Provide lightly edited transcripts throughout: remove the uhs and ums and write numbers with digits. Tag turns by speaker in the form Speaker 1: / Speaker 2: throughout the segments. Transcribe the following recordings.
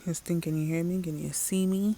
Speaker 1: Can you hear me? Can you see me?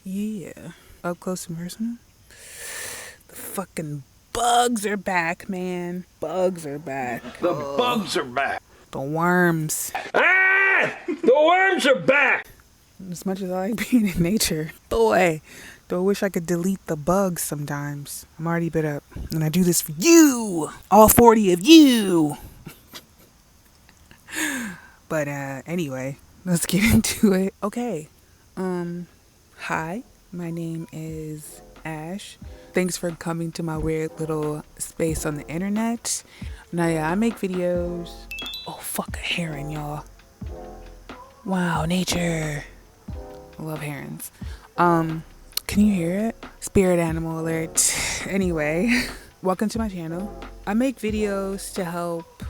Speaker 1: Yeah. Up close and personal. The fucking bugs are back, man. Bugs are back.
Speaker 2: The bugs are back.
Speaker 1: The worms.
Speaker 2: Ah! The worms are back!
Speaker 1: As much as I like being in nature, boy, do I wish I could delete the bugs sometimes. I'm already bit up. And I do this for you. All 40 of you. But anyway, let's get into it. Okay. Hi. My name is Ash. Thanks for coming to my weird little space on the internet. Now, yeah, I make videos. Oh, fuck a heron, y'all. Wow, nature. I love herons. Can you hear it? Spirit animal alert. Anyway, welcome to my channel. I make videos to help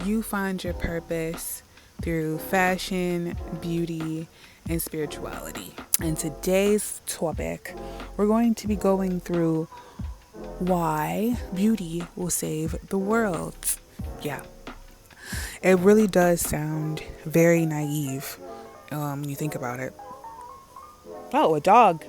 Speaker 1: you find your purpose through fashion, beauty, and spirituality. And today's topic, we're going to be going through why beauty will save the world. Yeah, it really does sound very naive when you think about it. Oh, a dog.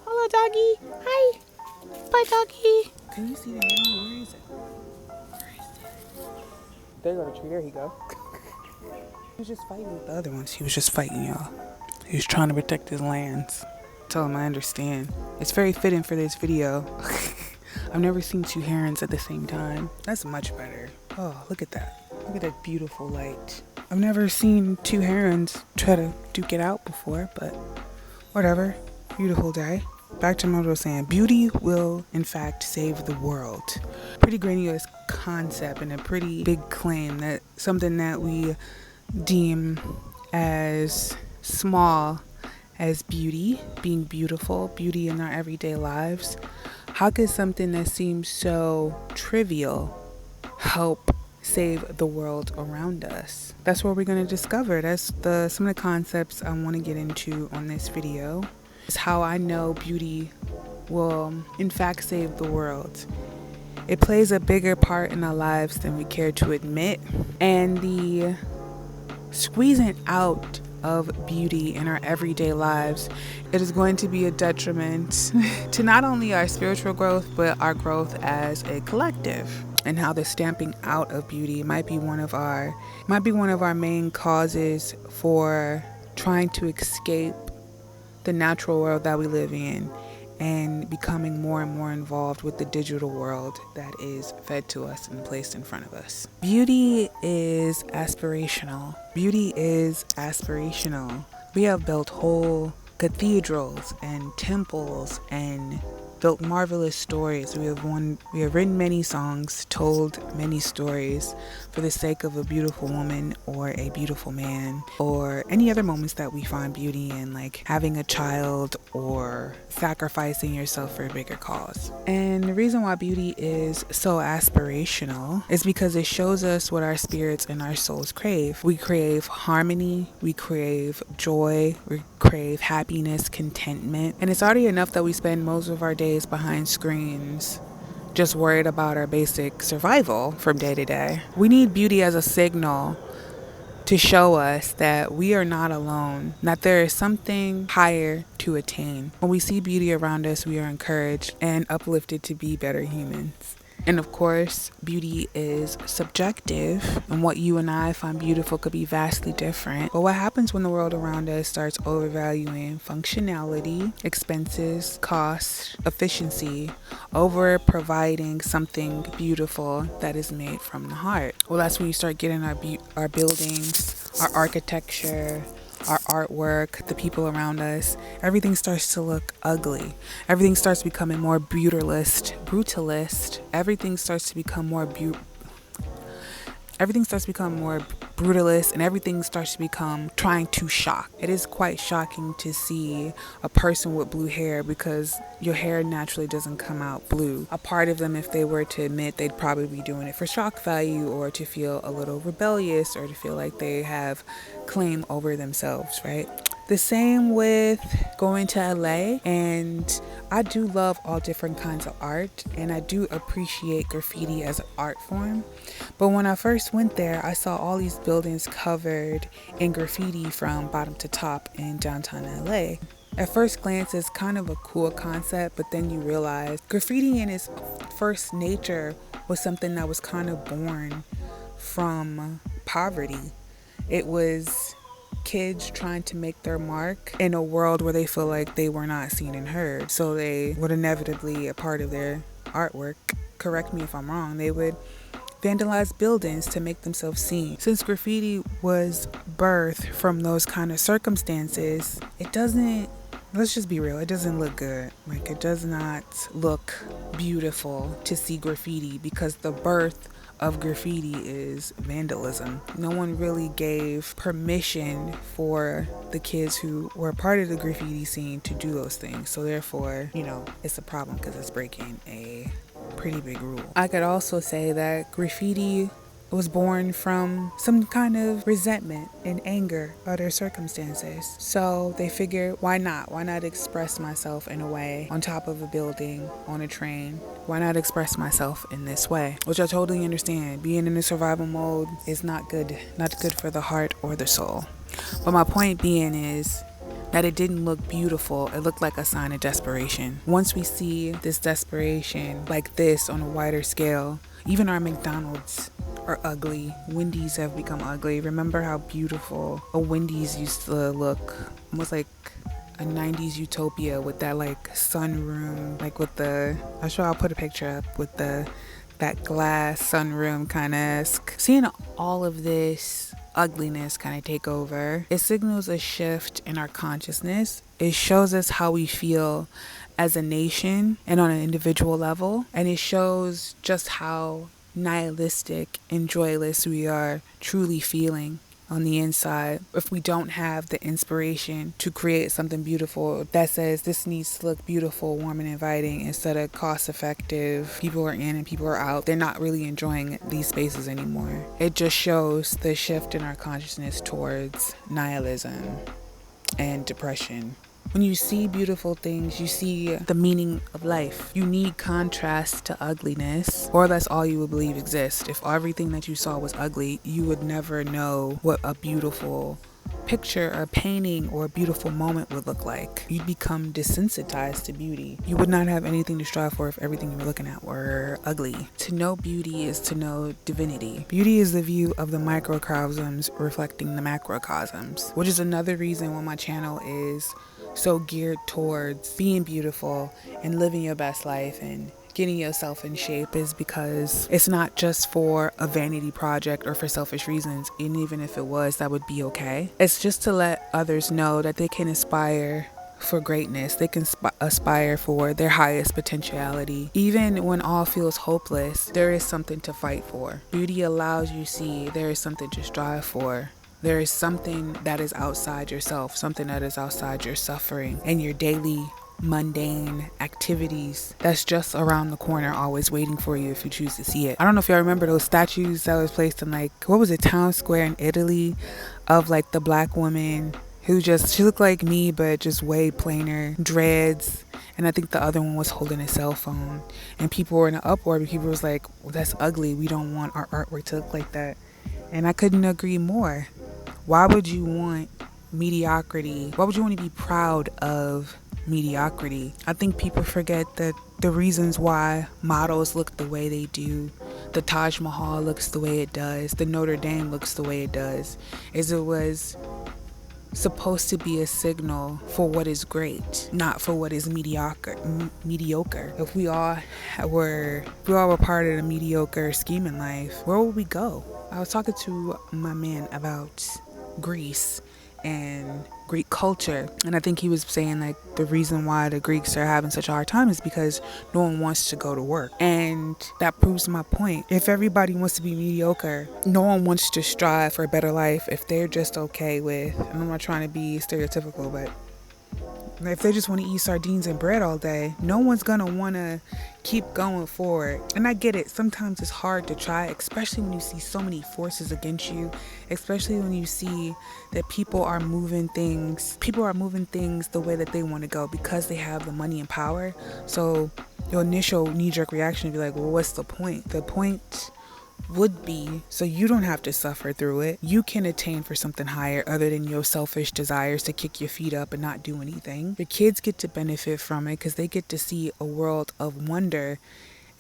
Speaker 1: Hello, doggy. Hi. Bye, doggy. Can you see the animal? Where is it? Where is it? There go the tree. There he go. He was just fighting with the other ones. He was just fighting, y'all. He was trying to protect his lands. Tell him I understand. It's very fitting for this video. I've never seen two herons at the same time. That's much better. Oh, look at that. Look at that beautiful light. I've never seen two herons try to duke it out before, but whatever. Beautiful day. Back to what I was saying. Beauty will, in fact, save the world. Pretty grandiose concept and a pretty big claim, that something that we deem as small as beauty, being beautiful, beauty in our everyday lives. How could something that seems so trivial help save the world around us? That's what we're going to discover. That's some of the concepts I want to get into on this video. It's how I know beauty will in fact save the world. It plays a bigger part in our lives than we care to admit, and the squeezing out of beauty in our everyday lives, it is going to be a detriment to not only our spiritual growth, but our growth as a collective. And how the stamping out of beauty might be one of our main causes for trying to escape the natural world that we live in and becoming more and more involved with the digital world that is fed to us and placed in front of us. Beauty is aspirational. Beauty is aspirational. We have built whole cathedrals and temples and built marvelous stories. We have written many songs, told many stories for the sake of a beautiful woman or a beautiful man, or any other moments that we find beauty in, like having a child or sacrificing yourself for a bigger cause. And the reason why beauty is so aspirational is because it shows us what our spirits and our souls crave. We crave harmony, we crave joy, we crave happiness, contentment. And it's already enough that we spend most of our days behind screens just worried about our basic survival from day to day. We need beauty as a signal to show us that we are not alone, that there is something higher to attain. When we see beauty around us, we are encouraged and uplifted to be better humans. And of course, beauty is subjective, and what you and I find beautiful could be vastly different. But what happens when the world around us starts overvaluing functionality, expenses, cost, efficiency, over providing something beautiful that is made from the heart? Well, that's when you start getting our buildings, our architecture, our artwork, the people around us, everything starts to look ugly. Everything starts becoming more brutalist. Everything starts to become more brutalist, and everything starts to become trying to shock. It is quite shocking to see a person with blue hair, because your hair naturally doesn't come out blue. A part of them, if they were to admit, they'd probably be doing it for shock value, or to feel a little rebellious, or to feel like they have claim over themselves, right? The same with going to LA, and I do love all different kinds of art, and I do appreciate graffiti as an art form. But when I first went there, I saw all these buildings covered in graffiti from bottom to top in downtown LA. At first glance, it's kind of a cool concept, but then you realize graffiti in its first nature was something that was kind of born from poverty. It was kids trying to make their mark in a world where they feel like they were not seen and heard. So they would inevitably, a part of their artwork, correct me if I'm wrong, they would vandalize buildings to make themselves seen. Since graffiti was birthed from those kind of circumstances, it doesn't, let's just be real, it doesn't look good. Like, it does not look beautiful to see graffiti, because the birth of graffiti is vandalism. No one really gave permission for the kids who were part of the graffiti scene to do those things. So therefore, it's a problem because it's breaking a pretty big rule. I could also say that graffiti was born from some kind of resentment and anger at their circumstances. So they figured, why not? Why not express myself in a way on top of a building, on a train? Why not express myself in this way? Which I totally understand. Being in a survival mode is not good for the heart or the soul. But my point being is that it didn't look beautiful. It looked like a sign of desperation. Once we see this desperation like this on a wider scale, even our McDonald's are ugly. Wendy's have become ugly. Remember how beautiful a Wendy's used to look? Almost like a 90s utopia with that like sunroom, like with the, I'll put a picture up with that glass sunroom kind of. Seeing all of this ugliness kind of take over, it signals a shift in our consciousness. It shows us how we feel as a nation and on an individual level, and it shows just how nihilistic and joyless we are truly feeling on the inside if we don't have the inspiration to create something beautiful that says this needs to look beautiful, warm and inviting, instead of cost effective. People are in and people are out. They're not really enjoying these spaces anymore. It just shows the shift in our consciousness towards nihilism and depression. When you see beautiful things, you see the meaning of life. You need contrast to ugliness, or that's all you would believe exists. If everything that you saw was ugly, you would never know what a beautiful picture or painting or a beautiful moment would look like. You'd become desensitized to beauty. You would not have anything to strive for if everything you were looking at were ugly. To know beauty is to know divinity. Beauty is the view of the microcosms reflecting the macrocosms, which is another reason why my channel is so geared towards being beautiful and living your best life and getting yourself in shape, is because it's not just for a vanity project or for selfish reasons. And even if it was, that would be okay. It's just to let others know that they can aspire for greatness. They can aspire for their highest potentiality. Even when all feels hopeless, there is something to fight for. Beauty allows you to see there is something to strive for. There is something that is outside yourself, something that is outside your suffering and your daily mundane activities that's just around the corner, always waiting for you if you choose to see it. I don't know if y'all remember those statues that was placed in Town Square in Italy, of like the black woman who she looked like me but just way plainer, dreads, and I think the other one was holding a cell phone, and people were in an uproar because people was like, well, that's ugly, we don't want our artwork to look like that. And I couldn't agree more. Why would you want mediocrity? Why would you want to be proud of mediocrity? I think people forget that the reasons why models look the way they do, the Taj Mahal looks the way it does, the Notre Dame looks the way it does, is it was supposed to be a signal for what is great, not for what is mediocre. If we all were part of the mediocre scheme in life, where would we go? I was talking to my man about Greece and Greek culture, and I think he was saying like the reason why the Greeks are having such a hard time is because no one wants to go to work. And that proves my point. If everybody wants to be mediocre, no one wants to strive for a better life if they're just okay with, and I'm not trying to be stereotypical, but If they just want to eat sardines and bread all day, no one's gonna want to keep going forward. And I get it, sometimes it's hard to try, especially when you see so many forces against you, especially when you see that people are moving things the way that they want to go because they have the money and power. So your initial knee-jerk reaction would be like, well, what's the point? The point would be so you don't have to suffer through it. You can attain for something higher other than your selfish desires to kick your feet up and not do anything. Your kids get to benefit from it because they get to see a world of wonder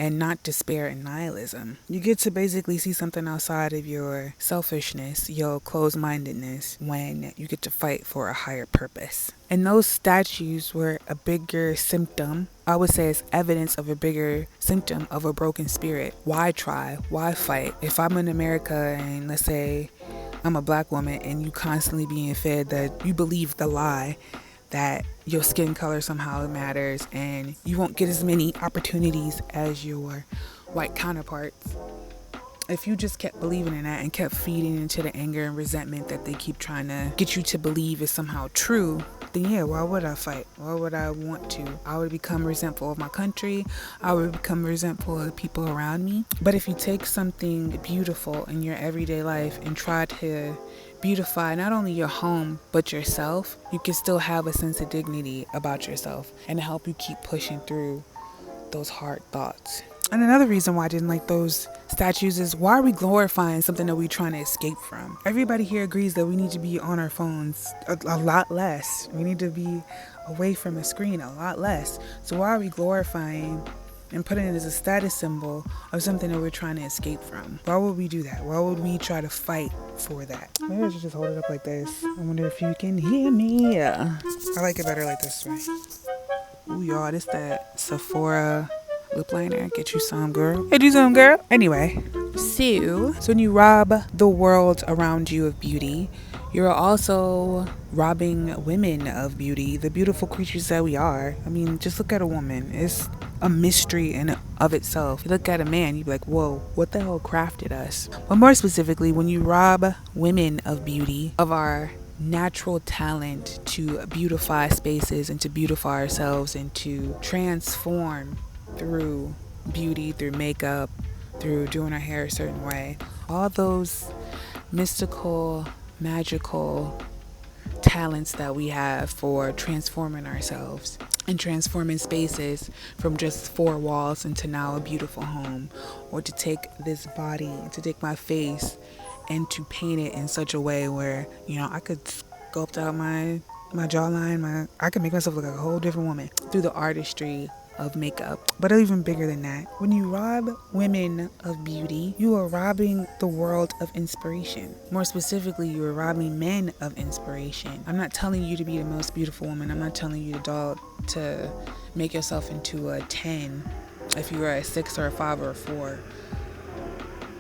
Speaker 1: and not despair and nihilism. You get to basically see something outside of your selfishness, your closed-mindedness, when you get to fight for a higher purpose. And those statues were a bigger symptom, I would say it's evidence of a bigger symptom of a broken spirit. Why try? Why fight? If I'm in America and let's say I'm a black woman and you constantly being fed that you believe the lie that your skin color somehow matters and you won't get as many opportunities as your white counterparts. If you just kept believing in that and kept feeding into the anger and resentment that they keep trying to get you to believe is somehow true, then yeah, why would I fight? Why would I want to? I would become resentful of my country. I would become resentful of the people around me. But if you take something beautiful in your everyday life and try to beautify not only your home but yourself, you can still have a sense of dignity about yourself and help you keep pushing through those hard thoughts. And another reason why I didn't like those statues is, why are we glorifying something that we're trying to escape from? Everybody here agrees that we need to be on our phones a lot less. We need to be away from a screen a lot less. So why are we glorifying and putting it as a status symbol of something that we're trying to escape from? Why would we do that? Why would we try to fight for that? Maybe I should just hold it up like this. I wonder if you can hear me. I like it better like this way. Ooh, y'all, this that Sephora lip liner. Get you some, girl. Get you some, girl. Anyway, so when you rob the world around you of beauty, you're also robbing women of beauty, the beautiful creatures that we are. I mean, just look at a woman. It's a mystery in of itself. You look at a man, you'd be like, whoa, what the hell crafted us? But more specifically, when you rob women of beauty, of our natural talent to beautify spaces and to beautify ourselves and to transform through beauty, through makeup, through doing our hair a certain way, all those mystical, magical talents that we have for transforming ourselves and transforming spaces from just four walls into now a beautiful home, or to take this body, to take my face and to paint it in such a way where, you know, I could sculpt out my jawline, I could make myself look like a whole different woman through the artistry of makeup. But even bigger than that, when you rob women of beauty, you are robbing the world of inspiration. More specifically, you are robbing men of inspiration. I'm not telling you to be the most beautiful woman. I'm not telling you to make yourself into a 10 if you are a 6 or a 5 or a 4.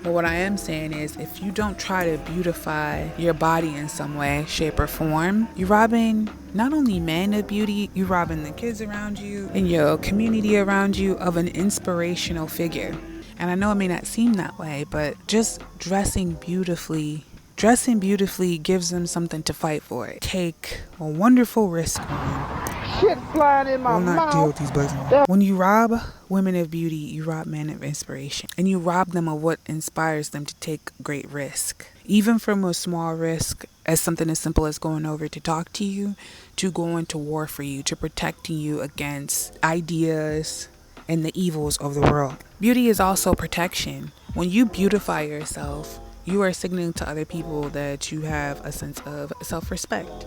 Speaker 1: But what I am saying is, if you don't try to beautify your body in some way, shape, or form, you're robbing not only men of beauty, you're robbing the kids around you and your community around you of an inspirational figure. And I know it may not seem that way, but just dressing beautifully gives them something to fight for. Take a wonderful risk on.
Speaker 2: Shit flying in my
Speaker 1: Will not
Speaker 2: mouth.
Speaker 1: deal with these bugs. When you rob women of beauty, you rob men of inspiration. And you rob them of what inspires them to take great risk. Even from a small risk, as something as simple as going over to talk to you, to going to war for you, to protecting you against ideas and the evils of the world. Beauty is also protection. When you beautify yourself, you are signaling to other people that you have a sense of self-respect.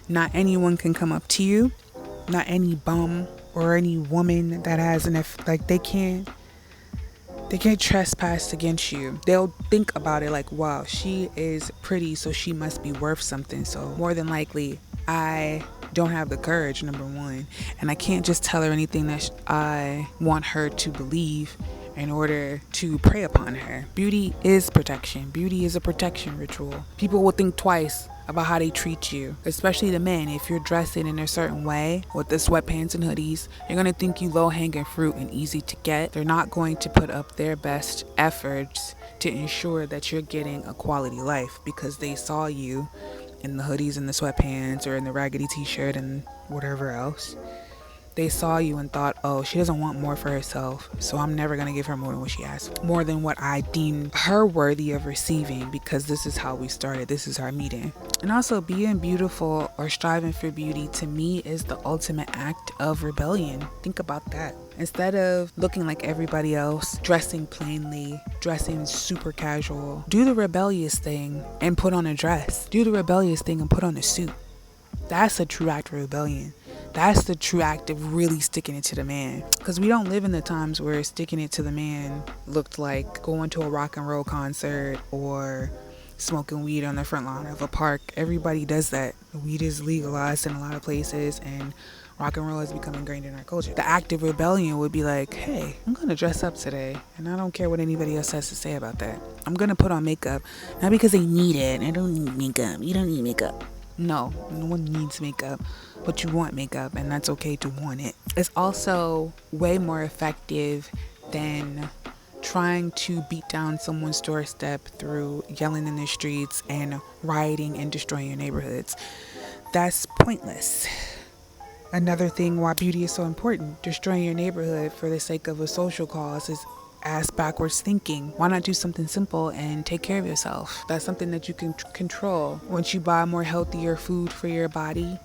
Speaker 1: Not anyone can come up to you. Not any bum or any woman that has they can't trespass against you. They'll think about it like, wow, she is pretty, so she must be worth something. So more than likely, I don't have the courage, number one, and I can't just tell her anything that I want her to believe in order to prey upon her. Beauty is protection. Beauty is a protection ritual. People will think twice about how they treat you, especially the men. If you're dressing in a certain way with the sweatpants and hoodies, they're going to think you low-hanging fruit and easy to get. They're not going to put up their best efforts to ensure that you're getting a quality life because they saw you in the hoodies and the sweatpants or in the raggedy t-shirt and whatever else. They saw you and thought, oh, she doesn't want more for herself, so I'm never going to give her more than what she asks. More than what I deem her worthy of receiving, because this is how we started. This is our meeting. And also, being beautiful or striving for beauty, to me, is the ultimate act of rebellion. Think about that. Instead of looking like everybody else, dressing plainly, dressing super casual, do the rebellious thing and put on a dress. Do the rebellious thing and put on a suit. That's a true act of rebellion. That's the true act of really sticking it to the man. Because we don't live in the times where sticking it to the man looked like going to a rock and roll concert or smoking weed on the front lawn of a park. Everybody does that. Weed is legalized in a lot of places, and rock and roll has become ingrained in our culture. The act of rebellion would be like, hey, I'm going to dress up today, and I don't care what anybody else has to say about that. I'm going to put on makeup, not because they need it. I don't need makeup. You don't need makeup. No one needs makeup, but you want makeup, and that's okay to want it. It's also way more effective than trying to beat down someone's doorstep through yelling in the streets and rioting and destroying your neighborhoods. That's pointless. Another thing why beauty is so important, destroying your neighborhood for the sake of a social cause, is ass backwards thinking. Why not do something simple and take care of yourself? That's something that you can control. Once you buy more healthier food for your body,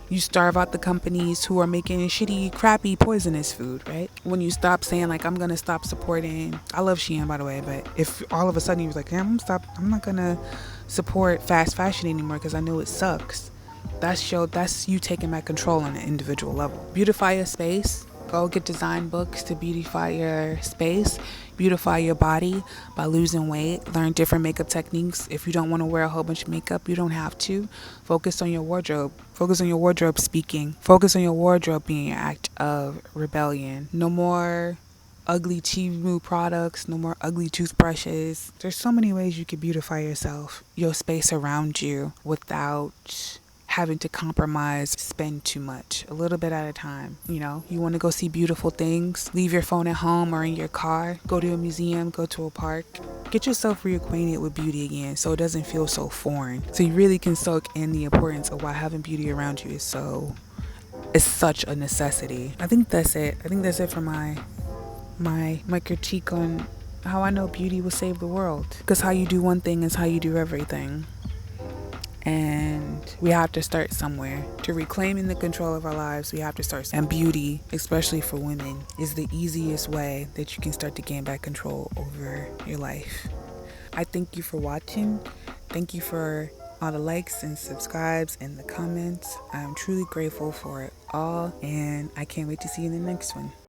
Speaker 1: you starve out the companies who are making shitty, crappy, poisonous food, right? When you stop saying, like, I'm gonna stop supporting, I love Shein, by the way, but if all of a sudden you was like, yeah, I'm not gonna support fast fashion anymore because I know it sucks. That's you taking back control on an individual level. Beautify your space. Go get design books to beautify your space, beautify your body by losing weight, learn different makeup techniques. If you don't want to wear a whole bunch of makeup, you don't have to. Focus on your wardrobe. Focus on your wardrobe speaking. Focus on your wardrobe being an act of rebellion. No more ugly Temu products, no more ugly toothbrushes. There's so many ways you can beautify yourself, your space around you, without having to compromise, spend too much, a little bit at a time. You know, you want to go see beautiful things, leave your phone at home or in your car, go to a museum, go to a park, get yourself reacquainted with beauty again so it doesn't feel so foreign. So you really can soak in the importance of why having beauty around you is such a necessity. I think that's it. For my critique on how I know beauty will save the world. Because how you do one thing is how you do everything. And we have to start somewhere. To reclaiming the control of our lives, we have to start somewhere. And beauty, especially for women, is the easiest way that you can start to gain back control over your life. I thank you for watching. Thank you for all the likes and subscribes and the comments. I'm truly grateful for it all, and I can't wait to see you in the next one.